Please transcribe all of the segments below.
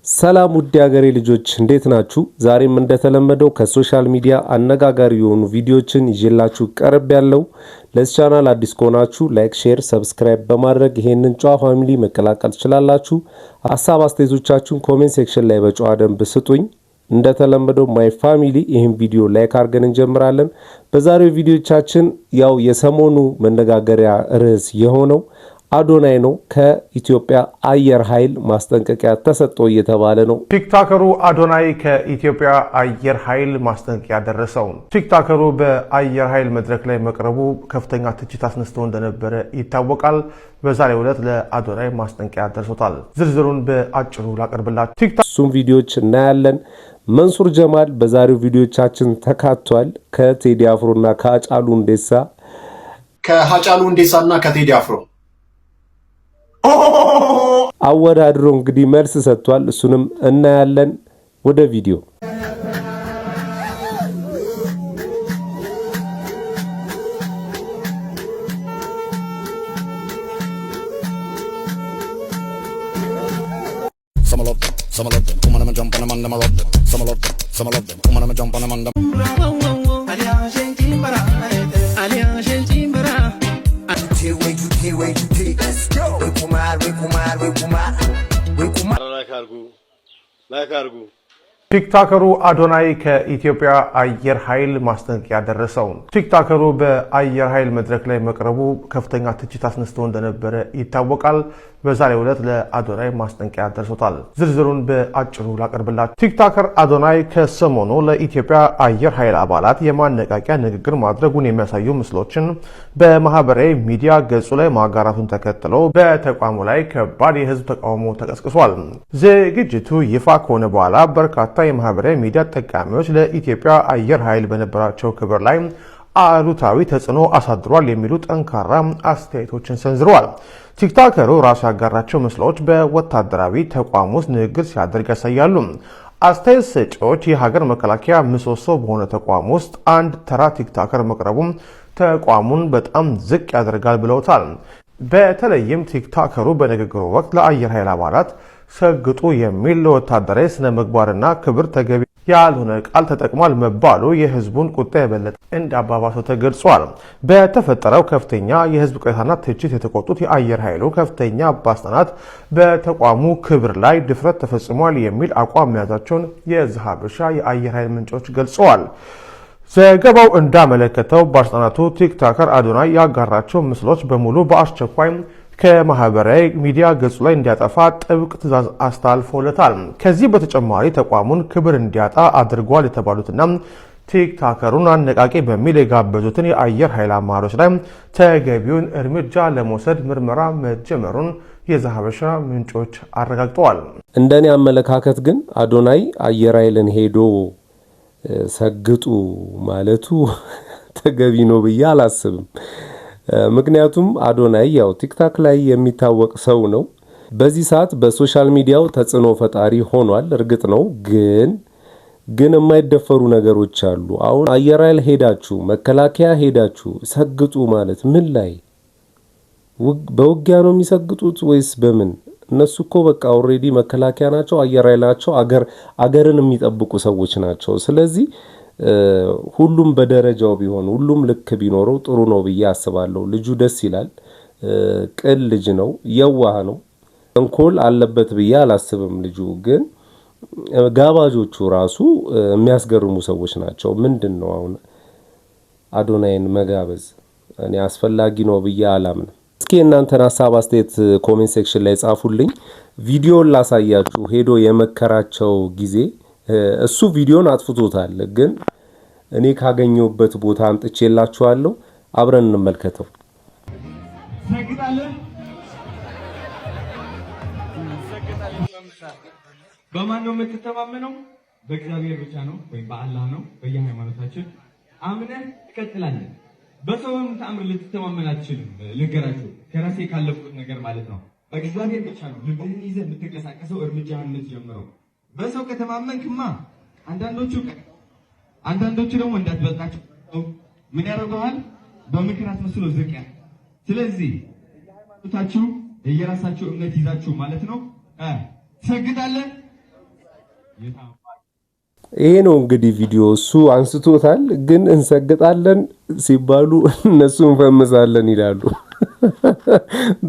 ሰላም ውድ ሀገሬ ልጆች እንዴት ናችሁ? ዛሬም እንደተለመደው ከሶሻል ሚዲያ አነጋጋሪ የሆኑ ቪዲዮችን ይዤላችሁ ቀርብ ያለው። ለዚህ ቻናል አዲስ ከሆናችሁ ላይክ፣ ሼር፣ ሰብስክራይብ በማድረግ ይሄንን ጨዋ ፋሚሊ መቀላቀል ትችላላችሁ። ሐሳብ አስተያየቶቻችሁን ኮሜንት ሴክሽን ላይ በጨዋ ደንብ ስጡኝ። እንደተለመደው ማይ ፋሚሊ ይሄን ቪዲዮ ላይክ አድርገን እንጀምራለን። በዛሬው ቪዲዮቻችን ያው የሰሞኑ መነጋገሪያ ርዕስ የሆነው አዶናይ ነው። ከኢትዮጵያ አየር ኃይል ማስጠንቀቂያ ተሰጥቶ እየተባለ ነው። ቲክቶከሩ አዶናይ ከኢትዮጵያ አየር ኃይል ማስጠንቀቂያ ደረሰው። ቲክቶከሩ በአየር ኃይል መድረክ ላይ መቅረቡ ከፍተኛ ትችት አስነስቶ እንደነበረ ይታወቃል። በዛሬው ዕለት ለአዶናይ ማስጠንቀቂያ ደርሶታል። ዝርዝሩን በአጭሩ ላቀርብላችሁ። እሱም ቪዲዮዎች እናያለን። መንሱር ጀማል በዛሬው ቪዲዮቻችን ተካቷል። ከቴዲ አፍሮና ከሃጫሉ ሁንዴሳና ከቴዲ አፍሮ አወዳድሮ እንግዲህ መልስ ሰጥቷል። እሱንም እናያለን። ወደ ቪዲዮ ቲክቶከሩ አዶናይ ከኢትዮጵያ አየር ኃይል ማስጠንቀቂያ ደረሰው። ቲክቶከሩ በአየር ኃይል መድረክ ላይ መቅረቡ ከፍተኛ ትችት አስነስቶ እንደነበረ ይታወቃል። በዛሬው ዕለት ለአዶናይ ማስጠንቀቂያ ደርሶታል። ዝርዝሩን በአጭሩ ላቀርብላችሁ። ቲክቶከር አዶናይ ከሰሞኑ ለኢትዮጵያ አየር ኃይል አባላት የማነቃቂያ ንግግር ማድረጉን የሚያሳዩ ምስሎችን በማህበራዊ ሚዲያ ገጹ ላይ ማጋራቱን ተከትሎ በተቋሙ ላይ ከባድ የህዝብ ተቃውሞ ተቀስቅሷል። ዝግጅቱ ይፋ ከሆነ በኋላ በርካታ የማህበራዊ ሚዲያ ተጠቃሚዎች ለኢትዮጵያ አየር ኃይል በነበራቸው ክብር ላይ አሉታዊ ተጽዕኖ አሳድሯል የሚሉ ጠንካራ አስተያየቶችን ሰንዝረዋል። ቲክቶከሩ ራሱ ያጋራቸው ምስሎች በወታደራዊ ተቋም ውስጥ ንግግር ሲያደርግ ያሳያሉ። አስተያየት ሰጪዎች የሀገር መከላከያ ምሰሶ በሆነ ተቋም ውስጥ አንድ ተራ ቲክቶከር መቅረቡ ተቋሙን በጣም ዝቅ ያደርጋል ብለውታል። በተለይም ቲክቶከሩ በንግግሩ ወቅት ለአየር ኃይል አባላት ሰግጡ የሚል ለወታደራዊ ስነ ምግባርና ክብር ተገቢ ያልሆነ ቃል ተጠቅሟል መባሉ የህዝቡን ቁጣ የበለጠ እንዳባባሰው ተገልጿል። በተፈጠረው ከፍተኛ የህዝብ ቅሬታና ትችት የተቆጡት የአየር ኃይሉ ከፍተኛ ባለስልጣናት በተቋሙ ክብር ላይ ድፍረት ተፈጽሟል የሚል አቋም መያዛቸውን የዘሀበሻ የአየር ኃይል ምንጮች ገልጸዋል። ዘገባው እንዳመለከተው ባለስልጣናቱ ቲክቶከር አዶናይ ያጋራቸው ምስሎች በሙሉ በአስቸኳይ ከማህበራዊ ሚዲያ ገጹ ላይ እንዲያጠፋ ጥብቅ ትዕዛዝ አስተላልፈውለታል። ከዚህ በተጨማሪ ተቋሙን ክብር እንዲያጣ አድርጓል የተባሉትና ቲክቶከሩን አነቃቂ በሚል የጋበዙትን የአየር ኃይል አመራሮች ላይ ተገቢውን እርምጃ ለመውሰድ ምርመራ መጀመሩን የዘሀበሻ ምንጮች አረጋግጠዋል። እንደኔ አመለካከት ግን አዶናይ አየር ኃይልን ሄዶ ሰግጡ ማለቱ ተገቢ ነው ብዬ አላስብም። ምክንያቱም አዶናይ ያው ቲክቶክ ላይ የሚታወቅ ሰው ነው። በዚህ ሰዓት በሶሻል ሚዲያው ተጽዕኖ ፈጣሪ ሆኗል። እርግጥ ነው ግን የማይደፈሩ ነገሮች አሉ። አሁን አየር ኃይል ሄዳችሁ መከላከያ ሄዳችሁ ሰግጡ ማለት ምን ላይ በውጊያ ነው የሚሰግጡት ወይስ በምን? እነሱ እኮ በቃ ኦሬዲ መከላከያ ናቸው፣ አየር ኃይል ናቸው፣ አገርን የሚጠብቁ ሰዎች ናቸው። ስለዚህ ሁሉም በደረጃው ቢሆን ሁሉም ልክ ቢኖረው ጥሩ ነው ብዬ አስባለሁ። ልጁ ደስ ይላል፣ ቅን ልጅ ነው፣ የዋህ ነው። እንኮል አለበት ብዬ አላስብም። ልጁ ግን ጋባዦቹ ራሱ የሚያስገርሙ ሰዎች ናቸው። ምንድነው አሁን አዶናይን መጋበዝ እኔ አስፈላጊ ነው ብዬ አላምንም። እስኪ እናንተን ሐሳብ አስተያየት ኮሜንት ሴክሽን ላይ ጻፉልኝ። ቪዲዮን ላሳያችሁ ሄዶ የመከራቸው ጊዜ እሱ ቪዲዮን አጥፍቶታል፣ ግን እኔ ካገኘሁበት ቦታ አምጥቼላችኋለሁ። አብረን እንመልከተው። በማን ነው የምትተማመነው? በእግዚአብሔር ብቻ ነው ወይም በአላህ ነው። በየሃይማኖታችን አምነህ ትቀጥላለህ። በሰውም ተአምር ልትተማመን አትችልም። ልንገራችሁ ከራሴ ካለፍኩት ነገር ማለት ነው። በእግዚአብሔር ብቻ ነው ልብህን ይዘህ የምትንቀሳቀሰው፣ እርምጃህን የምትጀምረው። በሰው ከተማመንክማ አንዳንዶቹ ደግሞ እንዳትበልጣቸው ምን ያደርገዋል? በምክንያት መስሎ ዝቅ ያለ። ስለዚህ የየራሳችሁ እምነት ይዛችሁ ማለት ነው ትሰግዳለህ ይሄ ነው እንግዲህ ቪዲዮ እሱ አንስቶታል። ግን እንሰግጣለን ሲባሉ እነሱ እንፈምሳለን ይላሉ።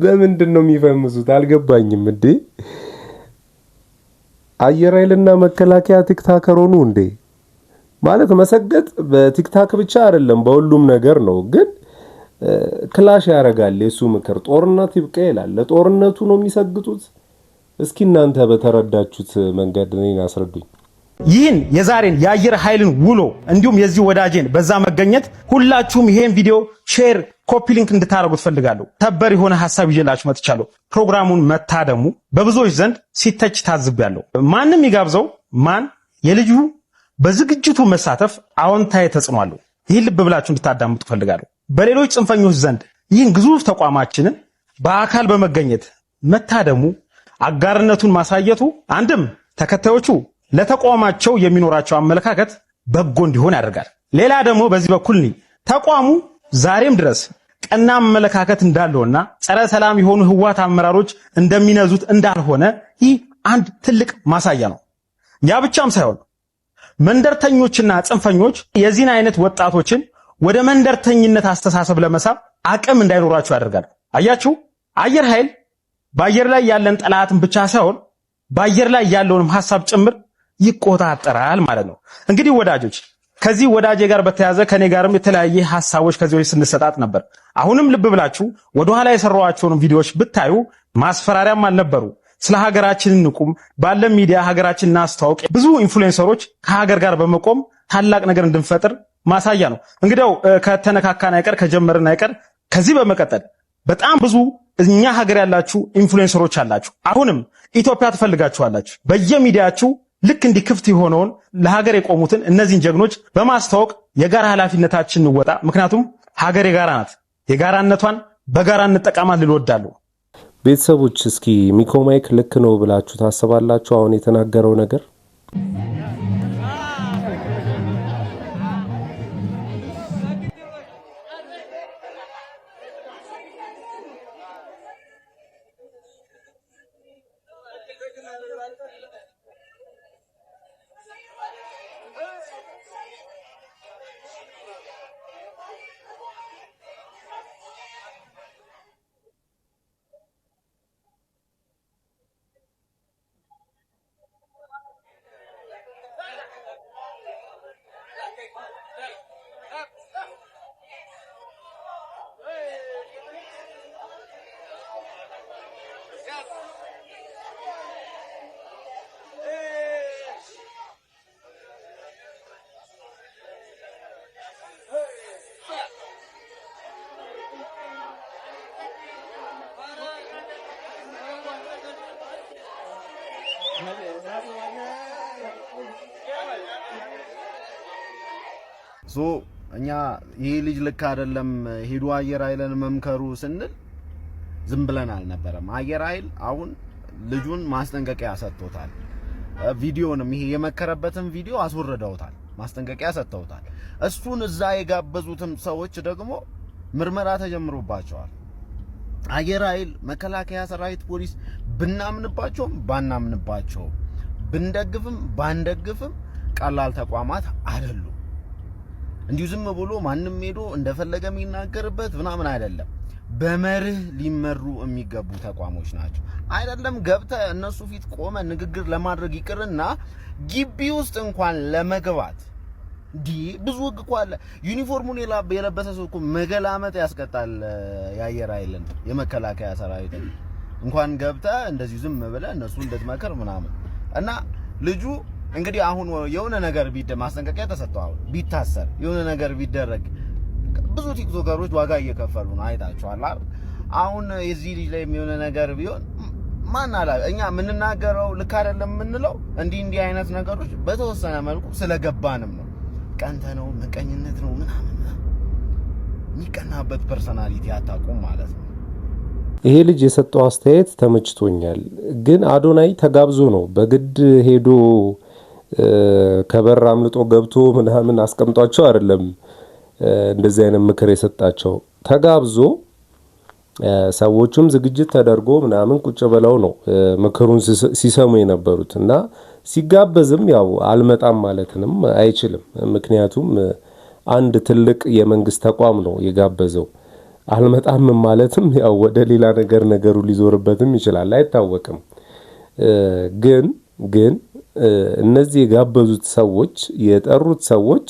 በምንድን ነው የሚፈምሱት አልገባኝም። እንዴ አየር ኃይልና መከላከያ ቲክታከር ሆኑ እንዴ? ማለት መሰገጥ በቲክታክ ብቻ አይደለም በሁሉም ነገር ነው። ግን ክላሽ ያደርጋል የሱ ምክር። ጦርነት ይብቃ ይላል። ለጦርነቱ ነው የሚሰግጡት? እስኪ እናንተ በተረዳችሁት መንገድ እኔን አስረዱኝ። ይህን የዛሬን የአየር ኃይልን ውሎ እንዲሁም የዚህ ወዳጄን በዛ መገኘት ሁላችሁም ይሄን ቪዲዮ ሼር፣ ኮፒ ሊንክ እንድታደርጉት ፈልጋለሁ። ሰበር የሆነ ሐሳብ ይዤላችሁ መጥቻለሁ። ፕሮግራሙን መታደሙ በብዙዎች ዘንድ ሲተች ታዝቤያለሁ። ማንም ይጋብዘው ማን የልጁ በዝግጅቱ መሳተፍ አዎንታዊ ተጽዕኖ አለው። ይህን ልብ ብላችሁ እንድታዳምጡ ፈልጋለሁ። በሌሎች ጽንፈኞች ዘንድ ይህን ግዙፍ ተቋማችንን በአካል በመገኘት መታደሙ አጋርነቱን ማሳየቱ አንድም ተከታዮቹ ለተቋማቸው የሚኖራቸው አመለካከት በጎ እንዲሆን ያደርጋል። ሌላ ደግሞ በዚህ በኩል ተቋሙ ዛሬም ድረስ ቀና አመለካከት እንዳለውና ጸረ ሰላም የሆኑ ህወሓት አመራሮች እንደሚነዙት እንዳልሆነ ይህ አንድ ትልቅ ማሳያ ነው። ያ ብቻም ሳይሆን መንደርተኞችና ጽንፈኞች የዚህን አይነት ወጣቶችን ወደ መንደርተኝነት አስተሳሰብ ለመሳብ አቅም እንዳይኖራቸው ያደርጋል። አያችሁ፣ አየር ኃይል በአየር ላይ ያለን ጠላትን ብቻ ሳይሆን በአየር ላይ ያለውንም ሐሳብ ጭምር ይቆጣጠራል ማለት ነው። እንግዲህ ወዳጆች ከዚህ ወዳጄ ጋር በተያዘ ከኔ ጋርም የተለያየ ሐሳቦች ከዚህ ወዲህ ስንሰጣጥ ነበር። አሁንም ልብ ብላችሁ ወደ ኋላ የሰራኋቸውን ቪዲዮዎች ብታዩ ማስፈራሪያም አልነበሩ። ስለ ሀገራችን እንቁም፣ ባለ ሚዲያ ሀገራችንን እናስተዋውቅ፣ ብዙ ኢንፍሉዌንሰሮች ከሀገር ጋር በመቆም ታላቅ ነገር እንድንፈጥር ማሳያ ነው። እንግዲያው ከተነካካን አይቀር ከጀመርን አይቀር ከዚህ በመቀጠል በጣም ብዙ እኛ ሀገር ያላችሁ ኢንፍሉዌንሰሮች አላችሁ። አሁንም ኢትዮጵያ ትፈልጋችኋላችሁ። በየሚዲያችሁ ልክ እንዲህ ክፍት የሆነውን ለሀገር የቆሙትን እነዚህን ጀግኖች በማስተዋወቅ የጋራ ኃላፊነታችን እንወጣ። ምክንያቱም ሀገር የጋራ ናት። የጋራነቷን በጋራ እንጠቀማት ልል እወዳለሁ። ቤተሰቦች እስኪ ሚኮ ማይክ ልክ ነው ብላችሁ ታስባላችሁ? አሁን የተናገረው ነገር እኛ ይሄ ልጅ ልክ አይደለም ሄዱ አየር ኃይልን መምከሩ ስንል ዝም ብለን አልነበረም። አየር ኃይል አሁን ልጁን ማስጠንቀቂያ ሰጥቶታል። ቪዲዮንም ይሄ የመከረበትን ቪዲዮ አስወርደውታል፣ ማስጠንቀቂያ ሰጥተውታል። እሱን እዛ የጋበዙትም ሰዎች ደግሞ ምርመራ ተጀምሮባቸዋል። አየር ኃይል፣ መከላከያ ሰራዊት፣ ፖሊስ ብናምንባቸውም ባናምንባቸውም ብንደግፍም ባንደግፍም ቀላል ተቋማት አይደሉም። እንዲሁ ዝም ብሎ ማንም ሄዶ እንደፈለገ የሚናገርበት ምናምን አይደለም። በመርህ ሊመሩ የሚገቡ ተቋሞች ናቸው። አይደለም ገብተ እነሱ ፊት ቆመ ንግግር ለማድረግ ይቅርና ግቢ ውስጥ እንኳን ለመግባት ብዙ ህግ እኮ አለ። ዩኒፎርሙን የለበሰ ሰው እኮ መገላመጥ ያስቀጣል። የአየር ኃይልን የመከላከያ ሰራዊት እንኳን ገብተ እንደዚህ ዝም ብለ እነሱ እንደተመከር ምናምን እና ልጁ እንግዲህ አሁን የሆነ ነገር ማስጠንቀቂያ ተሰጥቷል። ቢታሰር የሆነ ነገር ቢደረግ ብዙ ቲክቶከሮች ዋጋ እየከፈሉ ነው፣ አይታችኋል። አሁን የዚህ ልጅ ላይ የሆነ ነገር ቢሆን ማን አላ እኛ የምንናገረው ልክ አይደለም የምንለው እንዲህ አይነት ነገሮች በተወሰነ መልኩ ስለገባንም ነው። ቀንተ ነው መቀኝነት ነው ምናምን የሚቀናበት ፐርሰናሊቲ አታውቁም ማለት ነው። ይሄ ልጅ የሰጠው አስተያየት ተመችቶኛል። ግን አዶናይ ተጋብዞ ነው በግድ ሄዶ ከበር አምልጦ ገብቶ ምናምን አስቀምጧቸው አይደለም እንደዚህ አይነት ምክር የሰጣቸው። ተጋብዞ ሰዎቹም ዝግጅት ተደርጎ ምናምን ቁጭ ብለው ነው ምክሩን ሲሰሙ የነበሩት እና ሲጋበዝም ያው አልመጣም ማለትንም አይችልም። ምክንያቱም አንድ ትልቅ የመንግስት ተቋም ነው የጋበዘው። አልመጣም ማለትም ያው ወደ ሌላ ነገሩ ሊዞርበትም ይችላል፣ አይታወቅም። ግን እነዚህ የጋበዙት ሰዎች የጠሩት ሰዎች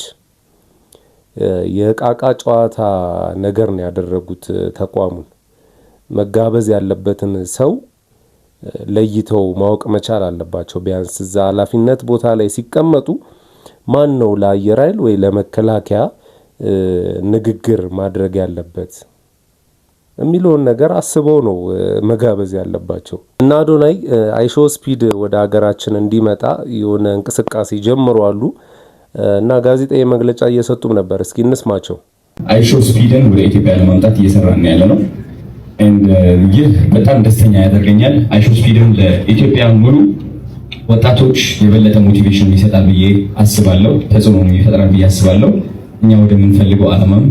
የቃቃ ጨዋታ ነገር ነው ያደረጉት። ተቋሙን መጋበዝ ያለበትን ሰው ለይተው ማወቅ መቻል አለባቸው። ቢያንስ እዛ ኃላፊነት ቦታ ላይ ሲቀመጡ ማን ነው ለአየር ኃይል ወይ ለመከላከያ ንግግር ማድረግ ያለበት የሚለውን ነገር አስበው ነው መጋበዝ ያለባቸው። እና አዶናይ አይሾ ስፒድ ወደ ሀገራችን እንዲመጣ የሆነ እንቅስቃሴ ጀምረዋል እና ጋዜጣዊ መግለጫ እየሰጡም ነበር። እስኪ እንስማቸው። አይሾ ስፒድን ወደ ኢትዮጵያ ለማምጣት እየሰራን ያለ ነው። ይህ በጣም ደስተኛ ያደርገኛል። አይሾ ስፒድን ለኢትዮጵያ ሙሉ ወጣቶች የበለጠ ሞቲቬሽን ይሰጣል ብዬ አስባለሁ። ተጽዕኖ ይፈጥራል ብዬ አስባለሁ። እኛ ወደምንፈልገው ዓላማም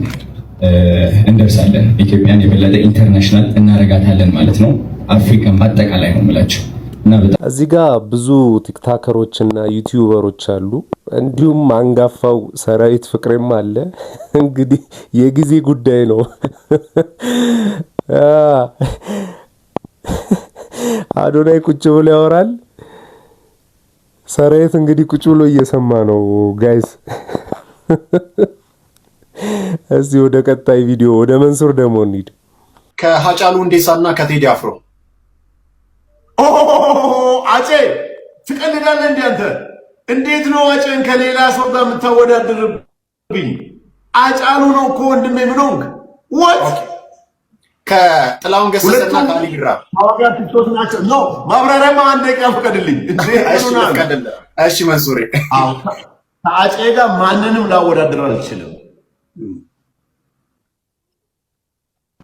እንደርሳለን። ኢትዮጵያን የበለጠ ኢንተርናሽናል እናረጋታለን ማለት ነው። አፍሪካን በአጠቃላይ ነው የምላቸው። እና እዚህ ጋር ብዙ ቲክታከሮች እና ዩቲዩበሮች አሉ። እንዲሁም አንጋፋው ሰራዊት ፍቅሬም አለ። እንግዲህ የጊዜ ጉዳይ ነው። አዶናይ ቁጭ ብሎ ያወራል። ሰራዊት እንግዲህ ቁጭ ብሎ እየሰማ ነው ጋይስ። እዚህ ወደ ቀጣይ ቪዲዮ ወደ መንሱር ደግሞ እንሂድ። ከሃጫሉ ሁንዴሳና ከቴዲ አፍሮ አጼ ትቀልዳለህ እንዴ አንተ? እንዴት ነው አጼን ከሌላ ሰው ጋር የምታወዳድርብኝ? አጫሉ ነው እኮ ወንድሜ። ምን ሆንክ? ወት ከጥላሁን ገሰሰና ከአሊ ቢራ አዋጋት ትቶት ናቸው። ኖ ማብራሪያማ አንድ ደቂቃ ፍቀድልኝ። እሺ መንሱሬ፣ ከአጼ ጋር ማንንም ላወዳድር አልችልም።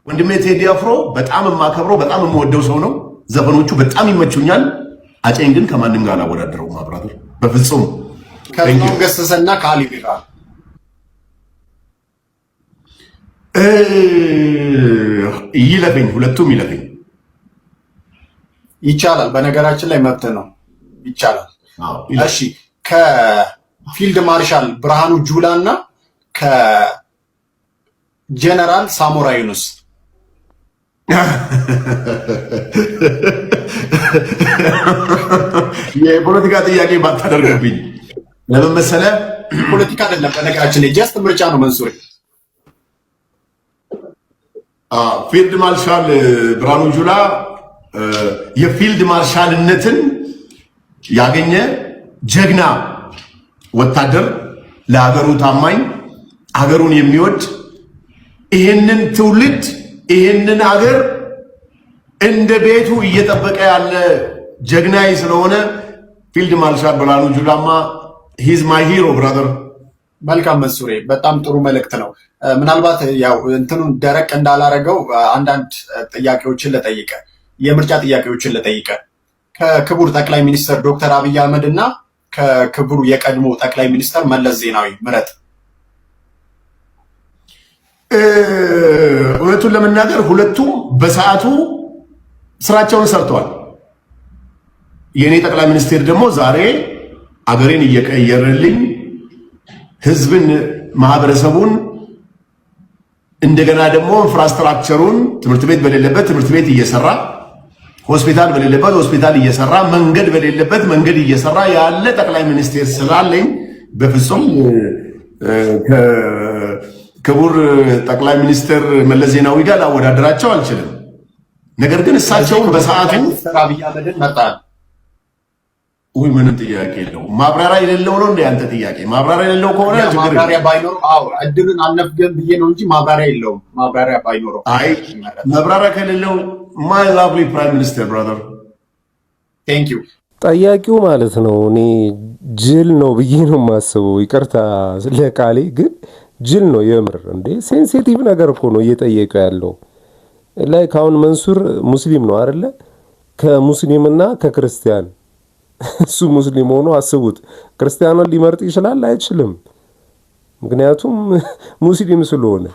ወንድሜ ቴዲ አፍሮ በጣም የማከብረው በጣም የምወደው ሰው ነው። ዘፈኖቹ በጣም ይመቹኛል። አጼን ግን ከማንም ጋር አላወዳድረው ማብራሪያ በፍጹም። ከጥላሁን ገሰሰና ከአሊ ቢራ ይለፈኝ፣ ሁለቱም ይለፈኝ። ይቻላል። በነገራችን ላይ መብት ነው፣ ይቻላል። እሺ ከፊልድ ማርሻል ብርሃኑ ጁላ እና ከጀነራል ሳሞራ ዩኑስ የፖለቲካ ጥያቄ ባታደርግብኝ። ለምን መሰለህ? ፖለቲካ አይደለም በነገራችን ላይ ጀስት ምርጫ ነው መንሱሬ። ፊልድ ማርሻል ብርሃኑ ጁላ የፊልድ ማርሻልነትን ያገኘ ጀግና ወታደር፣ ለሀገሩ ታማኝ፣ ሀገሩን የሚወድ ይህንን ትውልድ ይህንን ሀገር እንደ ቤቱ እየጠበቀ ያለ ጀግናይ ስለሆነ ፊልድ ማርሻል ብርሃኑ ጁላማ ሂዝ ማይ ሂሮ ብራዘር። መልካም መንሱሬ፣ በጣም ጥሩ መልእክት ነው። ምናልባት ያው እንትኑን ደረቅ እንዳላረገው አንዳንድ ጥያቄዎችን ለጠይቀ የምርጫ ጥያቄዎችን ለጠይቀ ከክቡር ጠቅላይ ሚኒስትር ዶክተር አብይ አህመድ እና ከክቡር የቀድሞ ጠቅላይ ሚኒስትር መለስ ዜናዊ ምረጥ። እውነቱን ለመናገር ሁለቱም በሰዓቱ ስራቸውን ሰርተዋል። የኔ ጠቅላይ ሚኒስትር ደግሞ ዛሬ አገሬን እየቀየረልኝ ህዝብን፣ ማህበረሰቡን እንደገና ደግሞ ኢንፍራስትራክቸሩን ትምህርት ቤት በሌለበት ትምህርት ቤት እየሰራ ሆስፒታል በሌለበት ሆስፒታል እየሰራ መንገድ በሌለበት መንገድ እየሰራ ያለ ጠቅላይ ሚኒስትር ስላለኝ በፍጹም ክቡር ጠቅላይ ሚኒስትር መለስ ዜናዊ ጋር ላወዳደራቸው አልችልም። ነገር ግን እሳቸውን በሰዓቱ አብይ አህመድን መርጠዋል። ወይ ምንም ጥያቄ የለው። ማብራሪያ የሌለው ነው እንደ አንተ ጥያቄ። ማብራሪያ የሌለው ከሆነ ማብራሪያ ባይኖር እድሉን አልነፍገም ብዬ ነው እንጂ ማብራሪያ የለውም። ማብራሪያ ባይኖረው አይ ማብራሪያ ከሌለው ማይ ላቭሊ ፕራይም ሚኒስተር ብራዘር ቴንክ ዩ። ጠያቂው ማለት ነው እኔ ጅል ነው ብዬ ነው የማስበው። ይቅርታ ለቃሌ ግን ጅል ነው የምር። እንዴ ሴንሲቲቭ ነገር እኮ ነው እየጠየቀ ያለው። ላይክ አሁን መንሱር ሙስሊም ነው አይደለ? ከሙስሊምና ከክርስቲያን እሱ ሙስሊም ሆኖ አስቡት፣ ክርስቲያኑን ሊመርጥ ይችላል? አይችልም። ምክንያቱም ሙስሊም ስለሆነ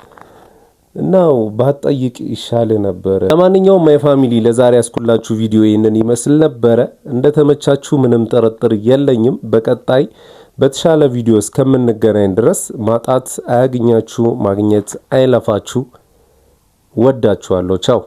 ነው ባትጠይቅ ይሻል ነበር። ለማንኛውም ማይ ፋሚሊ ለዛሬ ያስኩላችሁ ቪዲዮ ይሄንን ይመስል ነበር። እንደተመቻችሁ ምንም ጥርጥር የለኝም። በቀጣይ በተሻለ ቪዲዮ እስከምንገናኝ ድረስ ማጣት አያግኛችሁ፣ ማግኘት አይለፋችሁ። ወዳችኋለሁ። ቻው